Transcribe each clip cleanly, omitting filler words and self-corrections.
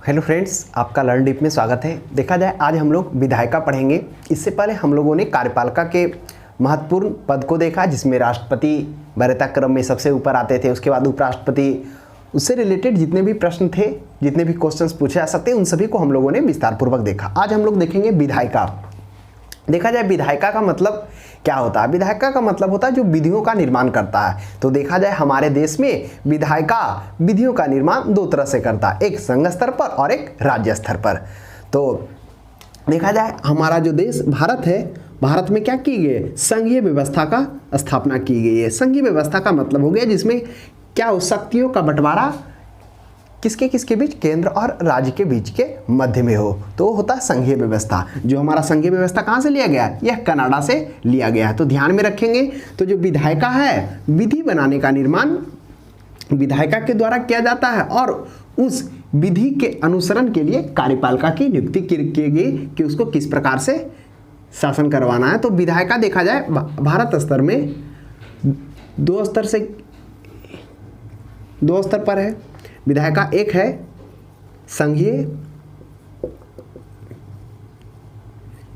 Hello friends, आपका learn deep में स्वागत है। देखा जाए आज हम लोग विधायिका पढ़ेंगे। इससे पहले हम लोगों ने कार्यपालिका के महत्वपूर्ण पद को देखा, जिसमें राष्ट्रपति वरीयता क्रम में सबसे ऊपर आते थे। उसके बाद उपराष्ट्रपति, उससे रिलेटेड जितने भी प्रश्न थे, जितने भी क्वेश्चंस पूछे जा सकते हैं, उन सभी को हम लोगों ने विस्तारपूर्वक देखा। आज हम लोग देखेंगे विधायिका। देखा जाए विधायिका का मतलब क्या होता है। विधायिका का मतलब होता है जो विधियों का निर्माण करता है। तो देखा जाए हमारे देश में विधायिका विधियों का निर्माण दो तरह से करता है, एक संघ स्तर पर और एक राज्य स्तर पर। तो देखा जाए हमारा जो देश भारत है, भारत में क्या की गई, संघीय व्यवस्था का स्थापना की गई है। संघीय व्यवस्था का मतलब हो गया जिसमें क्या शक्तियों का बंटवारा किसके किसके बीच, केंद्र और राज्य के बीच के मध्य में हो, तो होता है संघीय व्यवस्था। जो हमारा संघीय व्यवस्था कहाँ से लिया गया, यह कनाडा से लिया गया है। तो ध्यान में रखेंगे। तो जो विधायिका है, विधि बनाने का निर्माण विधायिका के द्वारा किया जाता है और उस विधि के अनुसरण के लिए कार्यपालिका की नियुक्ति की गई कि उसको किस प्रकार से शासन करवाना है। तो विधायिका देखा जाए भारत स्तर में दो स्तर पर है विधायिका। एक है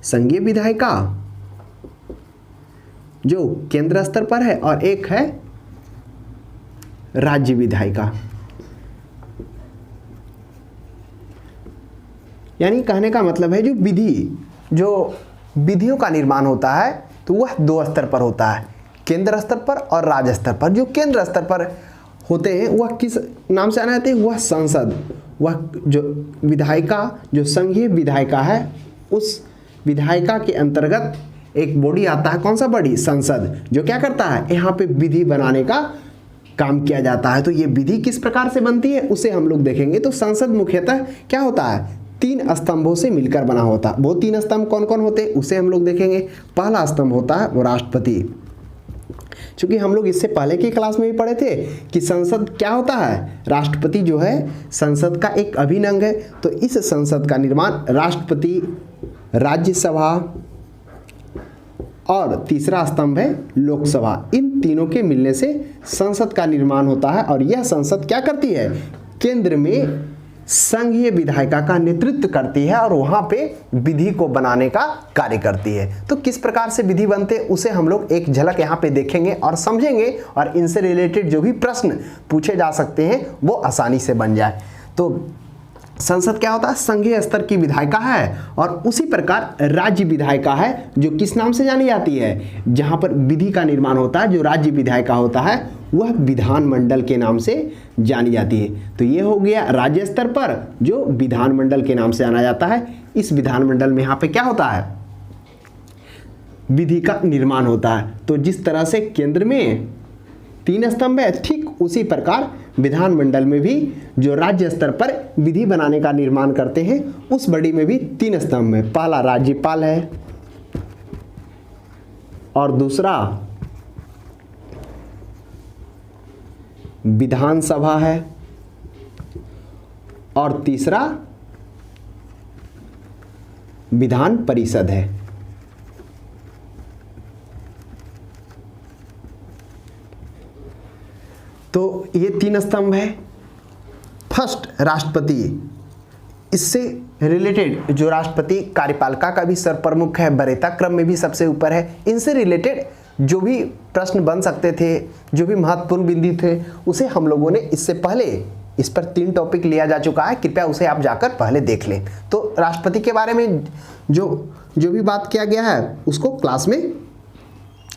संघीय विधायिका जो केंद्र स्तर पर है, और एक है राज्य विधायिका। यानी कहने का मतलब है जो विधियों का निर्माण होता है तो वह दो स्तर पर होता है, केंद्र स्तर पर और राज्य स्तर पर। जो केंद्र स्तर पर होते हैं वह किस नाम से आना जाते हैं, वह संसद। वह जो विधायिका, जो संघीय विधायिका है, उस विधायिका के अंतर्गत एक बॉडी आता है। कौन सा बॉडी, संसद, जो क्या करता है, यहाँ पे विधि बनाने का काम किया जाता है। तो ये विधि किस प्रकार से बनती है उसे हम लोग देखेंगे। तो संसद मुख्यतः क्या होता है, 3 स्तंभों से मिलकर बना होता है। वो 3 स्तंभ कौन कौन होते हैं उसे हम लोग देखेंगे। पहला स्तंभ होता है वो राष्ट्रपति। क्योंकि हम लोग इससे पहले की क्लास में भी पढ़े थे कि संसद क्या होता है, राष्ट्रपति जो है संसद का एक अभिन्न अंग है। तो इस संसद का निर्माण राष्ट्रपति, राज्यसभा और तीसरा स्तंभ है लोकसभा, इन तीनों के मिलने से संसद का निर्माण होता है। और यह संसद क्या करती है, केंद्र में संघीय विधायिका का नेतृत्व करती है और वहां पे विधि को बनाने का कार्य करती है। तो किस प्रकार से विधि बनते उसे हम लोग एक झलक यहाँ पे देखेंगे और समझेंगे, और इनसे रिलेटेड जो भी प्रश्न पूछे जा सकते हैं वो आसानी से बन जाए। तो संसद क्या होता है, संघीय स्तर की विधायिका है। और उसी प्रकार राज्य विधायिका है जो किस नाम से जानी जाती है, जहां पर विधि का निर्माण होता है। जो राज्य विधायिका होता है वह विधानमंडल के नाम से जानी जाती है। तो ये हो गया राज्य स्तर पर जो विधानमंडल के नाम से जाना जाता है। इस विधानमंडल में यहाँ पे क्या होता है, विधि का निर्माण होता है। तो जिस तरह से केंद्र में 3 स्तंभ है, ठीक उसी प्रकार विधानमंडल में भी जो राज्य स्तर पर विधि बनाने का निर्माण करते हैं उस बॉडी में भी 3 स्तंभ है। पहला राज्यपाल है, और दूसरा विधानसभा है, और तीसरा विधान परिषद है। तो ये 3 स्तंभ है। फर्स्ट राष्ट्रपति, इससे रिलेटेड जो राष्ट्रपति कार्यपालिका का भी सर्वप्रमुख है, वरीयता क्रम में भी सबसे ऊपर है। इनसे रिलेटेड जो भी प्रश्न बन सकते थे, जो भी महत्वपूर्ण बिंदु थे, उसे हम लोगों ने इससे पहले इस पर 3 टॉपिक लिया जा चुका है। कृपया उसे आप जाकर पहले देख लें। तो राष्ट्रपति के बारे में जो भी बात किया गया है उसको क्लास में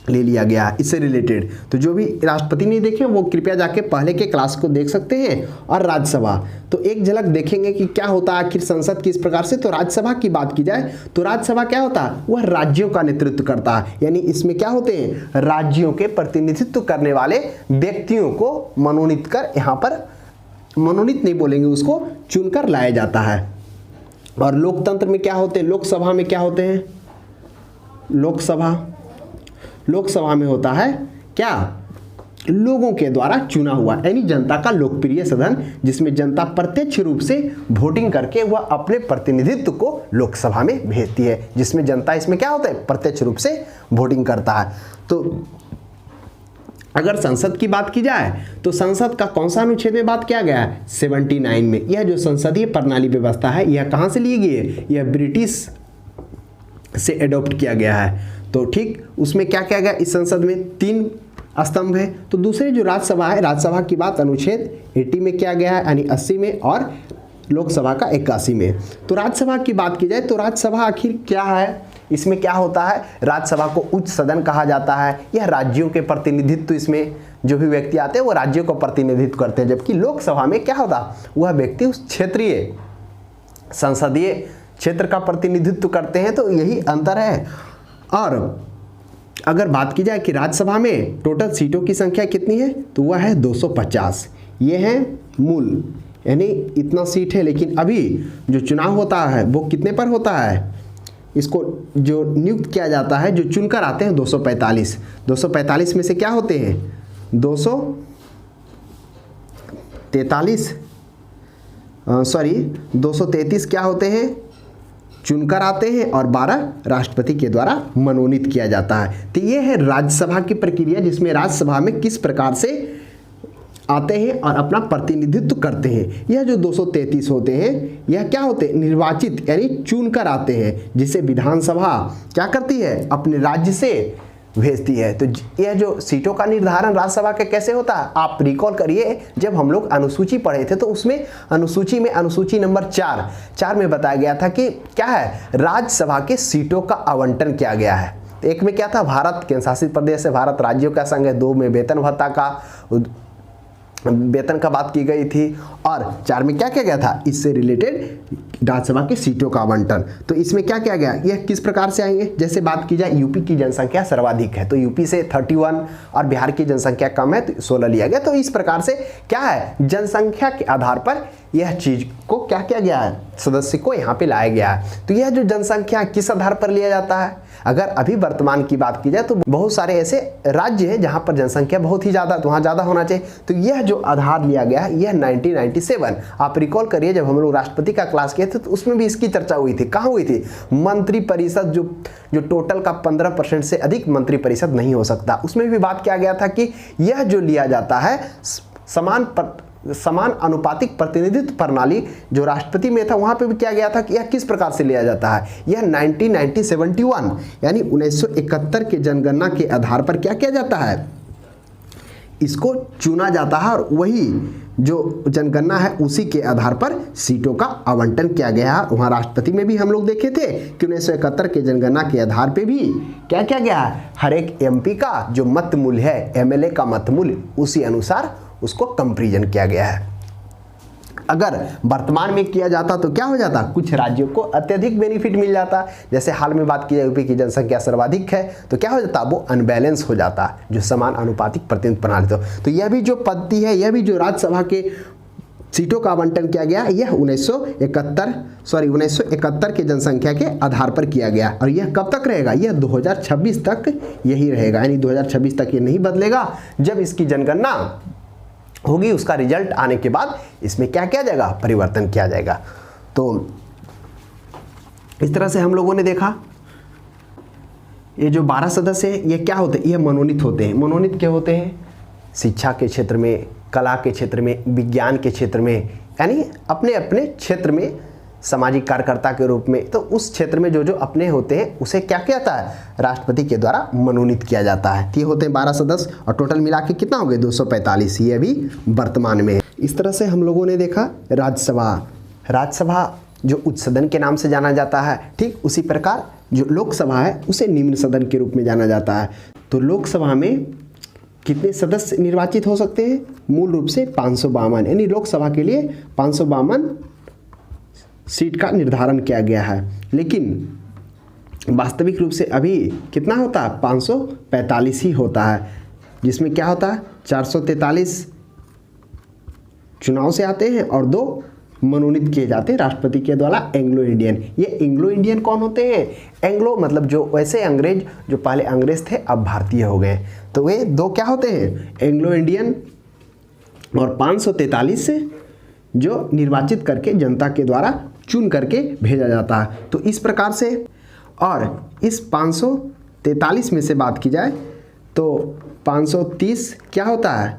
ले लिया गया है इससे रिलेटेड। तो जो भी राष्ट्रपति नहीं देखे वो कृपया जाके पहले के क्लास को देख सकते हैं। और राज्यसभा, तो एक झलक देखेंगे कि क्या होता है आखिर संसद किस प्रकार से। तो राज्यसभा की बात की जाए तो राज्यसभा क्या होता है, वह राज्यों का नेतृत्व करता है। यानी इसमें क्या होते हैं, राज्यों के प्रतिनिधित्व करने वाले व्यक्तियों को मनोनीत कर, यहाँ पर मनोनीत नहीं बोलेंगे, उसको चुनकर लाया जाता है। और लोकतंत्र में क्या होते हैं, लोकसभा में क्या होते हैं, लोकसभा में होता है क्या, लोगों के द्वारा चुना हुआ, यानी जनता का लोकप्रिय सदन, जिसमें जनता प्रत्यक्ष रूप से वोटिंग करके वह अपने प्रतिनिधित्व को लोकसभा में भेजती है, जिसमें जनता इसमें क्या होता है, प्रत्यक्ष रूप से वोटिंग करता है। तो अगर संसद की बात की जाए तो संसद का कौन सा अनुच्छेद में बात किया गया है? 79 में। यह जो संसदीय प्रणाली व्यवस्था है यह कहाँ से ली गई है? यह ब्रिटिश से एडॉप्ट किया गया है। तो ठीक, उसमें क्या किया गया? इस संसद में 3 स्तंभ है। तो दूसरे जो राज्यसभा है, राज्यसभा की बात अनुच्छेद 80 में किया गया है, यानी 80 में, और लोकसभा का 81 में। तो राज्यसभा की बात की जाए तो राज्यसभा आखिर क्या है? इसमें क्या होता है? राज्यसभा को उच्च सदन कहा जाता है। यह राज्यों के प्रतिनिधित्व, इसमें जो भी व्यक्ति आते हैं वो राज्यों को प्रतिनिधित्व करते हैं, जबकि लोकसभा में क्या होता? वह व्यक्ति उस क्षेत्रीय संसदीय क्षेत्र का प्रतिनिधित्व करते हैं। तो यही अंतर है। और अगर बात की जाए कि राज्यसभा में टोटल सीटों की संख्या कितनी है, तो वह है 250। ये है मूल, यानी इतना सीट है। लेकिन अभी जो चुनाव होता है वो कितने पर होता है? इसको जो नियुक्त किया जाता है, जो चुनकर आते हैं, 245। 245 में से क्या होते हैं? 233 क्या होते हैं? चुनकर आते हैं, और 12 राष्ट्रपति के द्वारा मनोनीत किया जाता है। तो ये है राज्यसभा की प्रक्रिया, जिसमें राज्यसभा में किस प्रकार से आते हैं और अपना प्रतिनिधित्व करते हैं। यह जो 233 होते हैं यह क्या होते हैं? निर्वाचित, यानी चुनकर आते हैं, जिसे विधानसभा क्या करती है? अपने राज्य से भेजती है। तो यह जो सीटों का निर्धारण राज्यसभा के कैसे होता है? आप रिकॉल करिए, जब हम लोग अनुसूची पढ़े थे तो उसमें अनुसूची नंबर 4 में बताया गया था कि क्या है? राज्यसभा के सीटों का आवंटन किया गया है। एक में क्या था? भारत केंद्र शासित प्रदेश है, भारत राज्यों का संघ है। 2 में वेतन भत्ता का बात की गई थी, और 4 में क्या किया गया था? इससे रिलेटेड राज्यसभा की सीटों का आवंटन। तो इसमें क्या किया गया? यह किस प्रकार से आएंगे? जैसे बात की जाए, यूपी की जनसंख्या सर्वाधिक है तो यूपी से 31, और बिहार की जनसंख्या कम है तो 16 लिया गया। तो इस प्रकार से क्या है? जनसंख्या के आधार पर यह चीज को क्या किया गया है? सदस्य को यहाँ पे लाया गया है। तो यह जो जनसंख्या किस आधार पर लिया जाता है? अगर अभी वर्तमान की बात की जाए तो बहुत सारे ऐसे राज्य हैं जहां पर जनसंख्या बहुत ही ज़्यादा, तो वहाँ ज़्यादा होना चाहिए। तो यह जो आधार लिया गया है यह 1997, आप रिकॉल करिए, जब हम लोग राष्ट्रपति का क्लास किए थे तो उसमें भी इसकी चर्चा हुई थी। कहाँ हुई थी? मंत्रिपरिषद जो टोटल का 15% से अधिक मंत्रिपरिषद नहीं हो सकता, उसमें भी बात किया गया था कि यह जो लिया जाता है समान अनुपातिक प्रतिनिधित्व प्रणाली जो राष्ट्रपति में था, वहां पे भी किया गया था कि यह किस प्रकार से लिया जाता है। यह 1971 यानी 1971 के जनगणना के आधार पर क्या किया जाता है? इसको चुना जाता है, और वही जो जनगणना है उसी के आधार पर सीटों का आवंटन किया गया है। वहाँ राष्ट्रपति में भी हम लोग देखे थे कि 1971 के जनगणना के आधार पे भी क्या किया गया है? हर एक MP का जो मत मूल्य है, MLA का मत मूल्य, उसी अनुसार उसको कंपैरिजन किया गया है। अगर वर्तमान में किया जाता तो क्या हो जाता? कुछ राज्यों को अत्यधिक बेनिफिट मिल जाता। जैसे हाल में बात की जाए, यूपी की जनसंख्या सर्वाधिक है तो क्या हो जाता? वो अनबैलेंस हो जाता, जो समान अनुपातिक प्रतिनिधित्व प्रणाली। तो यह भी जो पद्धति है, यह भी जो राज्यसभा के सीटों का आवंटन किया गया, यह 1971 के जनसंख्या के आधार पर किया गया। और यह कब तक रहेगा? यह 2026 तक यही रहेगा, यानी 2026 तक ये नहीं बदलेगा। जब इसकी जनगणना होगी, उसका रिजल्ट आने के बाद इसमें क्या किया जाएगा? परिवर्तन किया जाएगा। तो इस तरह से हम लोगों ने देखा, ये जो 12 सदस्य हैं ये क्या होते हैं? ये मनोनीत होते हैं। मनोनीत क्या होते हैं? शिक्षा के क्षेत्र में, कला के क्षेत्र में, विज्ञान के क्षेत्र में, यानी अपने अपने क्षेत्र में सामाजिक कार्यकर्ता के रूप में। तो उस क्षेत्र में जो जो अपने होते हैं उसे क्या किया जाता है? राष्ट्रपति के द्वारा मनोनीत किया जाता है। ये होते हैं 12 सदस्य, और टोटल मिला के कितना हो गए? 245। ये अभी वर्तमान में है। इस तरह से हम लोगों ने देखा राज्यसभा जो उच्च सदन के नाम से जाना जाता है, ठीक उसी प्रकार जो लोकसभा है उसे निम्न सदन के रूप में जाना जाता है। तो लोकसभा में कितने सदस्य निर्वाचित हो सकते हैं? मूल रूप से 552, यानी लोकसभा के लिए 552 सीट का निर्धारण किया गया है। लेकिन वास्तविक रूप से अभी कितना होता है? 545 ही होता है, जिसमें क्या होता है? 443 चुनाव से आते हैं और 2 मनोनीत किए जाते हैं राष्ट्रपति के द्वारा एंग्लो इंडियन। ये एंग्लो इंडियन कौन होते हैं? एंग्लो मतलब जो वैसे अंग्रेज जो पहले अंग्रेज थे अब भारतीय हो गए, तो वे 2 क्या होते हैं? Anglo Indian. और 543 से जो निर्वाचित करके जनता के द्वारा चुन करके भेजा जाता है। तो इस प्रकार से, और इस 543 में से बात की जाए तो 530 क्या होता है,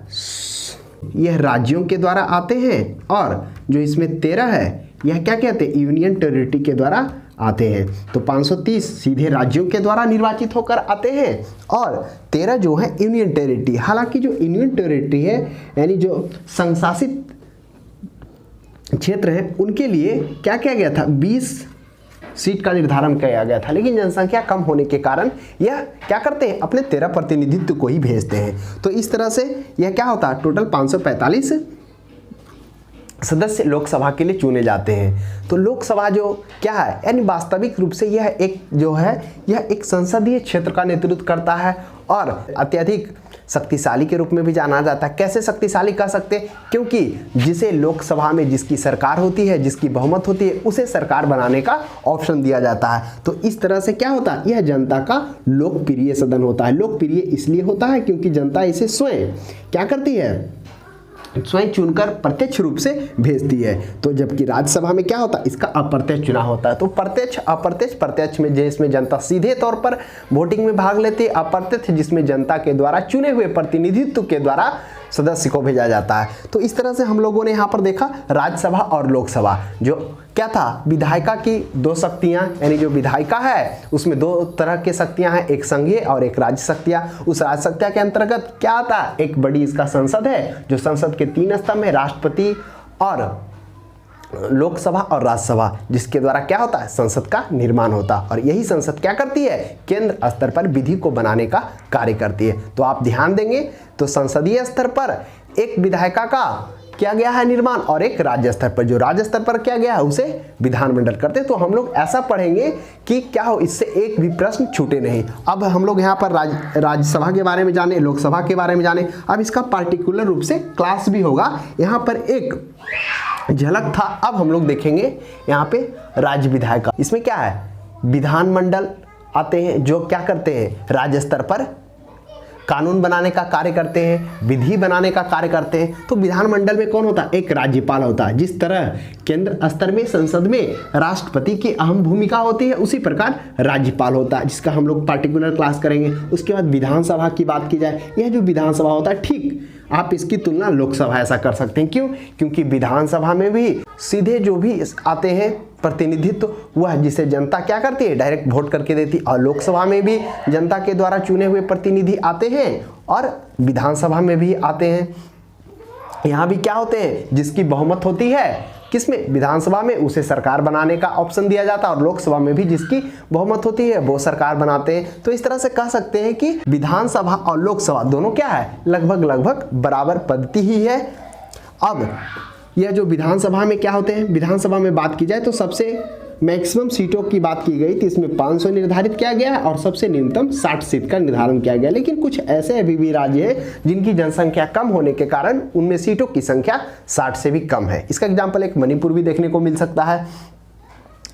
यह राज्यों के द्वारा आते हैं, और जो इसमें 13 है यह क्या कहते हैं, यूनियन टेरिटरी के द्वारा आते हैं। तो 530 सीधे राज्यों के द्वारा निर्वाचित होकर आते हैं और 13 जो है यूनियन टेरिटरी। हालांकि जो यूनियन टेरिटरी है यानी जो संशासित क्षेत्र हैं उनके लिए क्या किया गया था, 20 सीट का निर्धारण किया गया था, लेकिन जनसंख्या कम होने के कारण यह क्या करते हैं, अपने 13 प्रतिनिधित्व को ही भेजते हैं। तो इस तरह से यह क्या होता है, टोटल 545 सदस्य लोकसभा के लिए चुने जाते हैं। तो लोकसभा जो क्या है, यानी वास्तविक रूप से यह एक जो है यह एक संसदीय क्षेत्र का नेतृत्व करता है और अत्यधिक शक्तिशाली के रूप में भी जाना जाता है। कैसे शक्तिशाली कह सकते हैं, क्योंकि जिसे लोकसभा में जिसकी सरकार होती है, जिसकी बहुमत होती है, उसे सरकार बनाने का ऑप्शन दिया जाता है। तो इस तरह से क्या होता है, यह जनता का लोकप्रिय सदन होता है। लोकप्रिय इसलिए होता है क्योंकि जनता इसे स्वयं क्या करती है, स्वयं चुनकर प्रत्यक्ष रूप से भेजती है। तो जबकि राज्यसभा में क्या होता है, इसका अप्रत्यक्ष चुनाव होता है। तो प्रत्यक्ष अप्रत्यक्ष, प्रत्यक्ष में जिसमें जनता सीधे तौर पर वोटिंग में भाग लेती है, अप्रत्यक्ष जिसमें जनता के द्वारा चुने हुए प्रतिनिधित्व के द्वारा सदस्य को भेजा जाता है। तो इस तरह से हम लोगों ने यहाँ पर देखा राज्यसभा और लोकसभा, जो क्या था, विधायिका की दो शक्तियाँ, यानी जो विधायिका है उसमें दो तरह की शक्तियाँ हैं, एक संघीय और एक राज्य शक्तियाँ। उस राज्य शक्तियाँ के अंतर्गत क्या आता है, एक बड़ी इसका संसद है, जो संसद के 3 स्तंभ है, राष्ट्रपति और लोकसभा और राज्यसभा, जिसके द्वारा क्या होता है, संसद का निर्माण होता है। और यही संसद क्या करती है, केंद्र स्तर पर विधि को बनाने का कार्य करती है। तो आप ध्यान देंगे तो संसदीय स्तर पर एक विधायिका का किया गया है निर्माण और एक राज्य स्तर पर, जो राज्य स्तर पर किया गया है उसे विधानमंडल करते हैं। तो हम लोग ऐसा पढ़ेंगे कि क्या हो, इससे एक भी प्रश्न छूटे नहीं। अब हम लोग यहाँ पर राज्यसभा के बारे में जाने, लोकसभा के बारे में जाने। अब इसका पार्टिकुलर रूप से क्लास भी होगा, यहाँ पर एक झलक था। अब हम लोग देखेंगे यहाँ पे राज्य विधायिका, इसमें क्या है, विधानमंडल आते हैं जो क्या करते हैं, राज्य स्तर पर कानून बनाने का कार्य करते हैं, विधि बनाने का कार्य करते हैं। तो विधानमंडल में कौन होता है, एक राज्यपाल होता है। जिस तरह केंद्र स्तर में संसद में राष्ट्रपति की अहम भूमिका होती है, उसी प्रकार राज्यपाल होता है, जिसका हम लोग पार्टिकुलर क्लास करेंगे। उसके बाद विधानसभा की बात की जाए, यह जो विधानसभा होता है, ठीक आप इसकी तुलना लोकसभा ऐसा कर सकते हैं। क्यों, क्योंकि विधानसभा में भी सीधे जो भी आते हैं प्रतिनिधित्व, वह जिसे जनता क्या करती है, डायरेक्ट वोट करके देती। और लोकसभा में भी जनता के द्वारा चुने हुए प्रतिनिधि आते हैं और विधानसभा में भी आते हैं। यहाँ भी क्या होते हैं, जिसकी बहुमत होती है किसमें, विधानसभा में, उसे सरकार बनाने का ऑप्शन दिया जाता है। और लोकसभा में भी जिसकी बहुमत होती है वो सरकार बनाते हैं। तो इस तरह से कह सकते हैं कि विधानसभा और लोकसभा दोनों क्या है, लगभग लगभग बराबर पद्धति ही है। अब यह जो विधानसभा में क्या होते हैं, विधानसभा में बात की जाए तो सबसे मैक्सिमम सीटों की बात की गई थी, इसमें 500 निर्धारित किया गया है और सबसे न्यूनतम 60 सीट का निर्धारण किया गया। लेकिन कुछ ऐसे अभी भी राज्य हैं जिनकी जनसंख्या कम होने के कारण उनमें सीटों की संख्या 60 से भी कम है। इसका एग्जाम्पल एक मणिपुर भी देखने को मिल सकता है।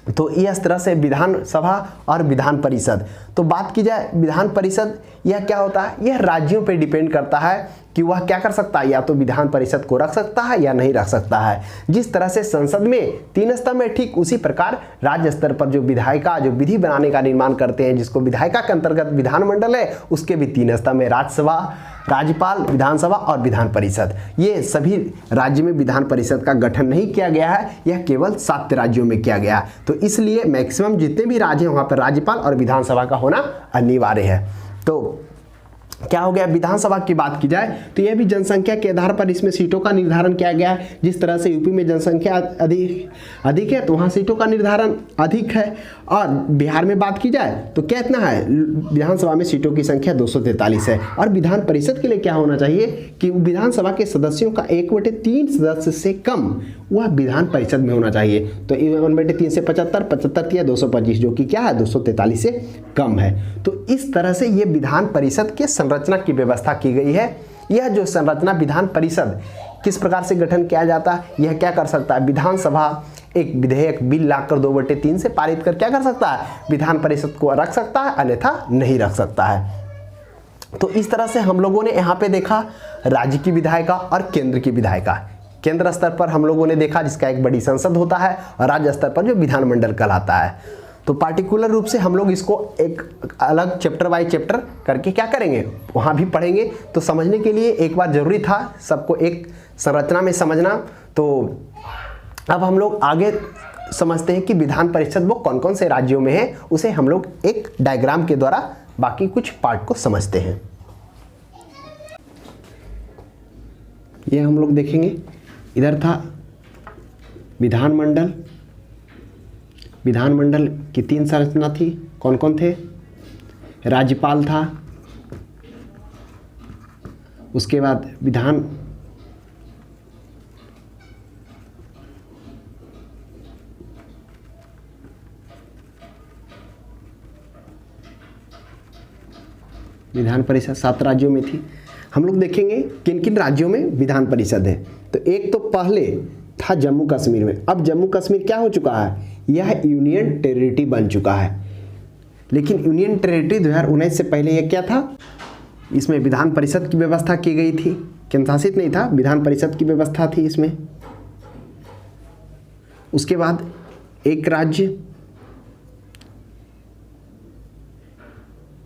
तो इस तरह से विधानसभा और विधान परिषद, तो बात की जाए विधान परिषद, यह क्या होता है, यह राज्यों पे डिपेंड करता है कि वह क्या कर सकता है, या तो विधान परिषद को रख सकता है या नहीं रख सकता है। जिस तरह से संसद में 3 स्तंभ है, ठीक उसी प्रकार राज्य स्तर पर जो विधायिका जो विधि बनाने का निर्माण करते हैं, जिसको विधायिका के अंतर्गत विधानमंडल है, उसके भी 3 स्तंभ है, राज्यसभा, राज्यपाल, विधानसभा और विधान परिषद। ये सभी राज्य में विधान परिषद का गठन नहीं किया गया है, यह केवल 7 राज्यों में किया गया है। तो इसलिए मैक्सिमम जितने भी राज्य हैं वहाँ पर राज्यपाल और विधानसभा का होना अनिवार्य है। तो क्या हो गया, विधानसभा की बात की जाए तो यह भी जनसंख्या के आधार पर इसमें सीटों का निर्धारण किया गया है। जिस तरह से यूपी में जनसंख्या अधिक है तो वहाँ सीटों का निर्धारण अधिक है। और बिहार में बात की जाए तो क्या इतना है, विधानसभा में सीटों की संख्या 243 है। और विधान परिषद के लिए क्या होना चाहिए कि विधानसभा के सदस्यों का 1/3 सदस्य से कम वह विधान परिषद में होना चाहिए। तो 1/3 से 75, 75 या 225, जो कि क्या है 243 से कम है। तो इस तरह से ये विधान परिषद के संरचना की व्यवस्था की गई है। यह जो संरचना विधान परिषद किस प्रकार से गठन किया जाता है, यह क्या कर सकता है, विधानसभा एक विधेयक बिल लाकर 2/3 से पारित कर क्या कर सकता है, विधान परिषद को रख सकता है, अन्यथा नहीं रख सकता है। तो इस तरह से हम लोगों ने यहाँ पे देखा राज्य की विधायिका और केंद्र की विधायिका। केंद्र स्तर पर हम लोगों ने देखा जिसका एक बड़ी संसद होता है, और राज्य स्तर पर जो विधानमंडल कहलाता है। तो पार्टिकुलर रूप से हम लोग इसको एक अलग चैप्टर बाय चैप्टर करके क्या करेंगे, वहाँ भी पढ़ेंगे। तो समझने के लिए एक बार जरूरी था सबको एक संरचना में समझना। तो अब हम लोग आगे समझते हैं कि विधान परिषद वो कौन कौन से राज्यों में है, उसे हम लोग एक डायग्राम के द्वारा बाकी कुछ पार्ट को समझते हैं। ये हम लोग देखेंगे, इधर था विधानमंडल। विधानमंडल की 3 संरचना थी, कौन कौन थे, राज्यपाल था, उसके बाद विधान परिषद 7 राज्यों में थी। हम लोग देखेंगे किन किन राज्यों में विधान परिषद है। तो एक तो पहले था जम्मू कश्मीर में। अब जम्मू कश्मीर क्या हो चुका है, यह यूनियन टेरिटरी बन चुका है। लेकिन यूनियन टेरिटरी 2019 से पहले यह क्या था, इसमें विधान परिषद की व्यवस्था की गई थी, केंद्र शासित नहीं था, विधान परिषद की व्यवस्था थी इसमें। उसके बाद एक राज्य,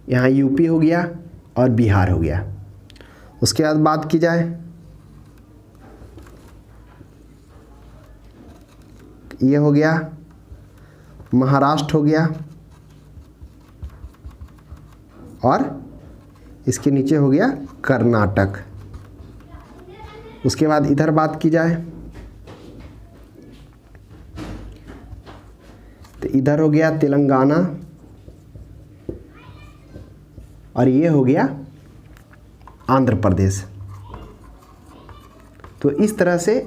यहाँ यूपी हो गया और बिहार हो गया। उसके बाद बात की जाए, ये हो गया महाराष्ट्र हो गया, और इसके नीचे हो गया कर्नाटक। उसके बाद इधर बात की जाए तो इधर हो गया तेलंगाना, और ये हो गया आंध्र प्रदेश। तो इस तरह से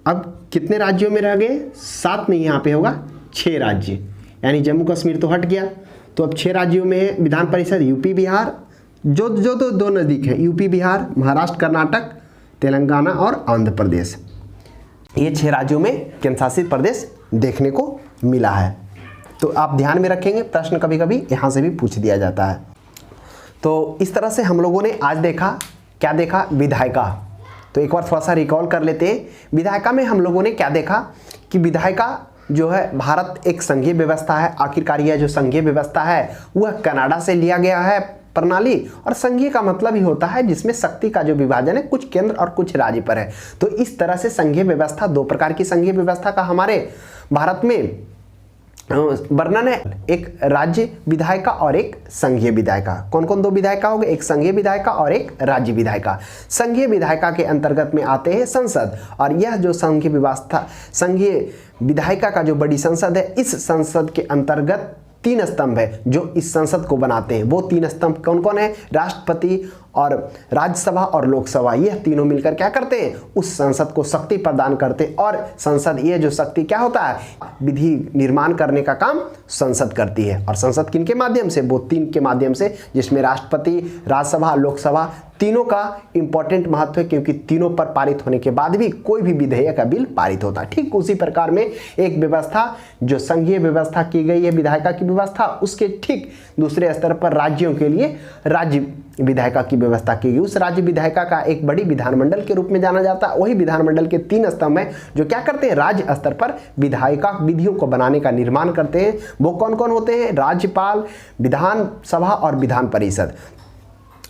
अब कितने राज्यों में रह गए, 7 नहीं, यहाँ पे होगा 6 राज्य, यानी जम्मू कश्मीर तो हट गया। तो अब 6 राज्यों में विधान परिषद, यूपी बिहार, जो दो नज़दीक हैं, यूपी बिहार, महाराष्ट्र कर्नाटक, तेलंगाना और आंध्र प्रदेश, ये 6 राज्यों में केंद्र शासित प्रदेश देखने को मिला है। तो आप ध्यान में रखेंगे, प्रश्न कभी कभी यहाँ से भी पूछ दिया जाता है। तो इस तरह से हम लोगों ने आज देखा, क्या देखा, विधायिका। तो एक बार थोड़ा सा रिकॉल कर लेते हैं। विधायिका में हम लोगों ने क्या देखा कि विधायिका जो है, भारत एक संघीय व्यवस्था है। आखिरकार यह जो संघीय व्यवस्था है वह कनाडा से लिया गया है प्रणाली, और संघीय का मतलब ही होता है जिसमें शक्ति का जो विभाजन है कुछ केंद्र और कुछ राज्य पर है। तो इस तरह से संघीय व्यवस्था, 2 प्रकार की संघीय व्यवस्था का हमारे भारत में वर्णन है, एक राज्य विधायिका और एक संघीय विधायिका। कौन कौन 2 विधायिका हो गए, एक संघीय विधायिका और एक राज्य विधायिका। संघीय विधायिका के अंतर्गत में आते हैं संसद, और यह जो संघीय व्यवस्था, संघीय विधायिका का जो बड़ी संसद है, इस संसद के अंतर्गत 3 स्तंभ है जो इस संसद को बनाते हैं। वो 3 स्तंभ कौन कौन है, राष्ट्रपति और राज्यसभा और लोकसभा, यह तीनों मिलकर क्या करते हैं, उस संसद को शक्ति प्रदान करते हैं। और संसद, ये जो शक्ति क्या होता है, विधि निर्माण करने का काम संसद करती है। और संसद किन के माध्यम से, वो 3 के माध्यम से, जिसमें राष्ट्रपति, राज्यसभा, लोकसभा, तीनों का इंपॉर्टेंट महत्व है, क्योंकि तीनों पर पारित होने के बाद भी कोई भी विधेयक का बिल पारित होता है। ठीक उसी प्रकार में एक व्यवस्था जो संघीय व्यवस्था की गई है, विधायिका की व्यवस्था, उसके ठीक दूसरे स्तर पर राज्यों के लिए राज्य विधायिका की व्यवस्था की गई। उस राज्य विधायिका का एक बड़ी विधानमंडल के रूप में जाना जाता है। वही विधानमंडल के 3 स्तंभ हैं जो क्या करते हैं, राज्य स्तर पर विधायिका विधियों को बनाने का निर्माण करते हैं। वो कौन कौन होते हैं, राज्यपाल, विधानसभा और विधान परिषद।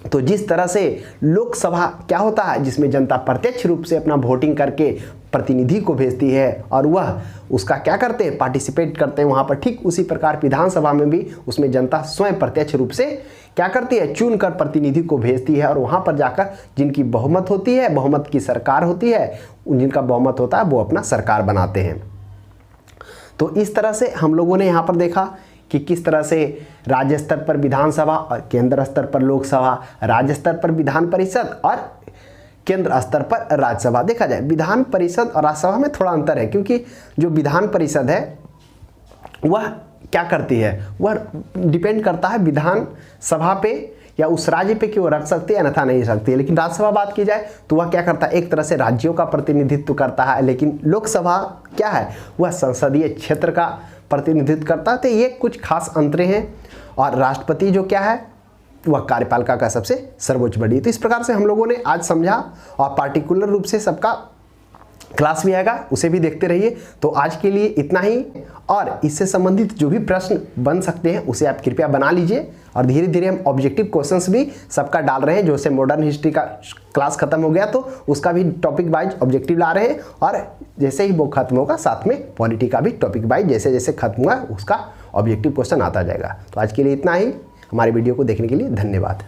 तो जिस तरह से लोकसभा क्या होता है, जिसमें जनता प्रत्यक्ष रूप से अपना वोटिंग करके प्रतिनिधि को भेजती है और वह उसका क्या करते हैं, पार्टिसिपेट करते हैं वहाँ पर, ठीक उसी प्रकार विधानसभा में भी उसमें जनता स्वयं प्रत्यक्ष रूप से क्या करती है, चुनकर प्रतिनिधि को भेजती है, और वहाँ पर जाकर जिनकी बहुमत होती है, बहुमत की सरकार होती है, जिनका बहुमत होता है वो अपना सरकार बनाते हैं। तो इस तरह से हम लोगों ने यहाँ पर देखा कि किस तरह से राज्य स्तर पर विधानसभा और केंद्र स्तर पर लोकसभा, राज्य स्तर पर विधान परिषद और केंद्र स्तर पर राज्यसभा। देखा जाए विधान परिषद और राज्यसभा में थोड़ा अंतर है, क्योंकि जो विधान परिषद है वह क्या करती है, वह डिपेंड करता है विधान सभा पे या उस राज्य पे कि वो रख सकती है अन्यथा नहीं सकती है। लेकिन राज्यसभा बात की जाए तो वह क्या करता है, एक तरह से राज्यों का प्रतिनिधित्व करता है। लेकिन लोकसभा क्या है, वह संसदीय क्षेत्र का प्रतिनिधित्व करता है। तो ये कुछ खास अंतरे हैं। और राष्ट्रपति जो क्या है, वह कार्यपालिका का सबसे सर्वोच्च बॉडी। तो इस प्रकार से हम लोगों ने आज समझा और पार्टिकुलर रूप से सबका क्लास भी आएगा, उसे भी देखते रहिए। तो आज के लिए इतना ही, और इससे संबंधित जो भी प्रश्न बन सकते हैं उसे आप कृपया बना लीजिए। और धीरे धीरे हम ऑब्जेक्टिव क्वेश्चंस भी सबका डाल रहे हैं। जो से मॉडर्न हिस्ट्री का क्लास खत्म हो गया तो उसका भी टॉपिक वाइज ऑब्जेक्टिव ला रहे हैं, और जैसे ही वो खत्म होगा साथ में पॉलिटी का भी टॉपिक वाइज जैसे जैसे खत्म हुआ उसका ऑब्जेक्टिव क्वेश्चन आता जाएगा। तो आज के लिए इतना ही। हमारे वीडियो को देखने के लिए धन्यवाद।